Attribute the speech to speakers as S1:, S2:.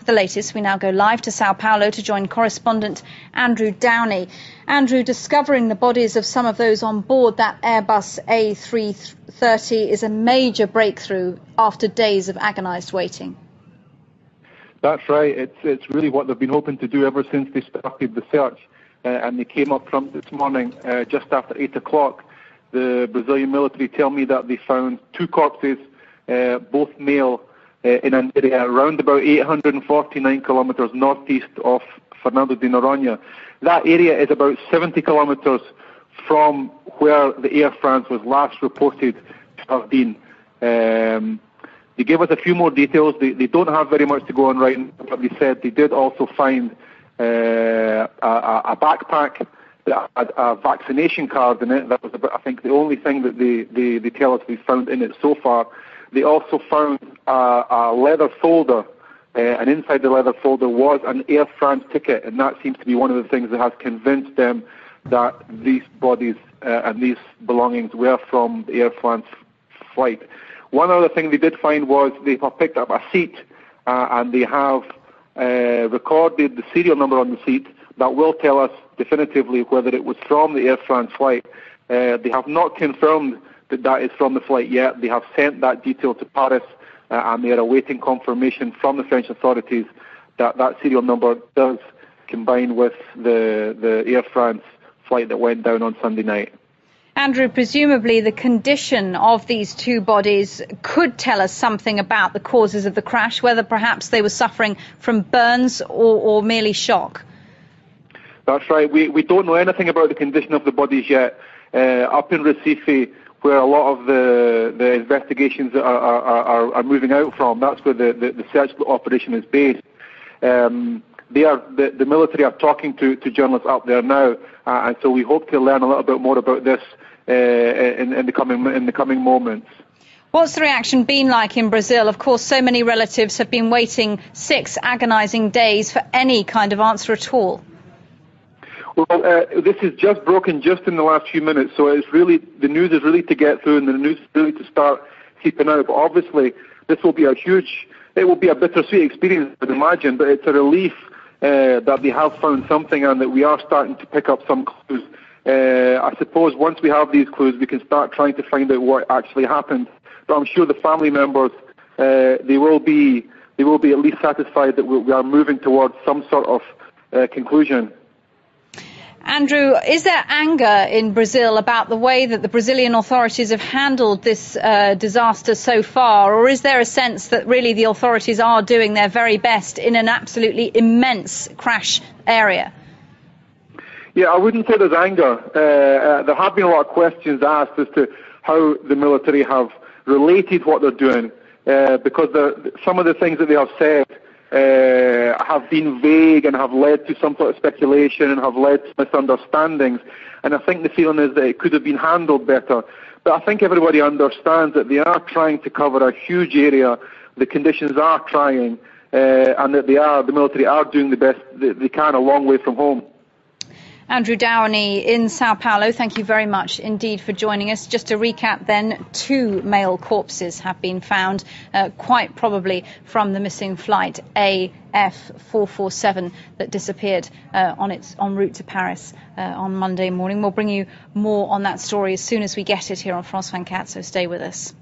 S1: the latest, we now go live to Sao Paulo to join correspondent Andrew Downey. Andrew, discovering the bodies of some of those on board that Airbus A330 is a major breakthrough after days of agonised waiting.
S2: That's right. It's really what they've been hoping to do ever since they started the search. And they came up from this morning just after 8 o'clock. The Brazilian military tell me that they found 2 corpses, both male, in an area around about 849 kilometres northeast of Fernando de Noronha. That area is about 70 kilometres from where the Air France was last reported to have been. They gave us a few more details. They don't have very much to go on right now, but they said they did also find a backpack that had a vaccination card in it. That was about, I think, the only thing that they tell us we found in it so far. They also found a leather folder, and inside the leather folder was an Air France ticket, and that seems to be one of the things that has convinced them that these bodies and these belongings were from the Air France flight. One other thing they did find was they have picked up a seat, and they have recorded the serial number on the seat that will tell us definitively whether it was from the Air France flight. They have not confirmed that is from the flight yet. They have sent that detail to Paris, and they are awaiting confirmation from the French authorities that that serial number does combine with the Air France flight that went down on Sunday night.
S1: Andrew, presumably the condition of these 2 bodies could tell us something about the causes of the crash, whether perhaps they were suffering from burns or merely shock.
S2: That's right. We don't know anything about the condition of the bodies yet. Up in Recife, where a lot of the investigations are moving out from, that's where the search operation is based. The military are talking to journalists up there now, and so we hope to learn a little bit more about this in the coming moments.
S1: What's the reaction been like in Brazil? Of course, so many relatives have been waiting 6 agonising days for any kind of answer at all.
S2: Well, this is just broken just in the last few minutes, so it's really, the news is really to get through and the news is really to start seeping out. But obviously, this will be it will be a bittersweet experience, I would imagine, but it's a relief that they have found something and that we are starting to pick up some clues. I suppose once we have these clues, we can start trying to find out what actually happened. But I'm sure the family members, they will be at least satisfied that we are moving towards some sort of conclusion.
S1: Andrew, is there anger in Brazil about the way that the Brazilian authorities have handled this disaster so far, or is there a sense that really the authorities are doing their very best in an absolutely immense crash area?
S2: Yeah, I wouldn't say there's anger. There have been a lot of questions asked as to how the military have related what they're doing, because some of the things that they have said have been vague and have led to some sort of speculation and have led to misunderstandings. And I think the feeling is that it could have been handled better. But I think everybody understands that they are trying to cover a huge area. The conditions are trying, and that the military are doing the best they can a long way from home.
S1: Andrew Downey in Sao Paulo, thank you very much indeed for joining us. Just to recap then, 2 male corpses have been found, quite probably from the missing flight AF447 that disappeared en route to Paris on Monday morning. We'll bring you more on that story as soon as we get it here on France 24, so stay with us.